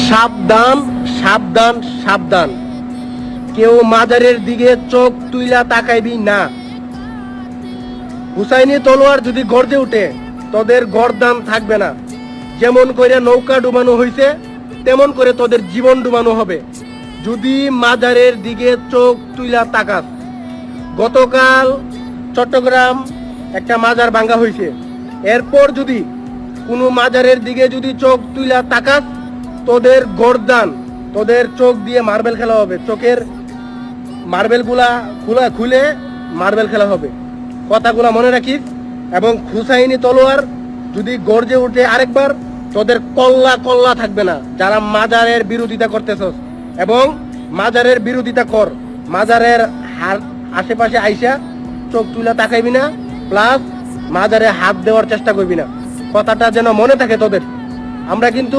সাবধান সাবধান সাবধান, কেউ মাজারের দিকে চোখ তুইলা তাকাইবি না। হুসাইনি তলোয়ার যদি গর্জে উঠে তোদের গর্দান থাকবে না। যেমন করে নৌকা ডুবানো হয়েছে তেমন করে তোদের জীবন ডুবানো হবে যদি মাজারের দিকে চোখ তুইলা তাকাস। গতকাল চট্টগ্রাম একটা মাজার ভাঙ্গা হয়েছে, এরপর যদি কোনো মাজারের দিকে যদি চোখ তুইলা তাকাস তোদের গর্দান, তোদের চোখ দিয়ে মার্বেল খেলা হবে, চোখের মার্বেল গুলা খুলে মার্বেল খেলা হবে। কথাগুলা মনে রাখিস। এবং হুসাইনি তলোয়ার যদি গর্জে উঠে আরেকবার তোদের কল্লা কল্লা থাকবে না। যারা মাজারের বিরোধিতা করতেছস এবং মাজারের বিরোধিতা কর, মাজারের আশেপাশে আইসা চোখ তুলে তাকাইবি না, প্লাস মাজারে হাত দেওয়ার চেষ্টা করবি না। কথাটা যেন মনে থাকে তোদের। আমরা কিন্তু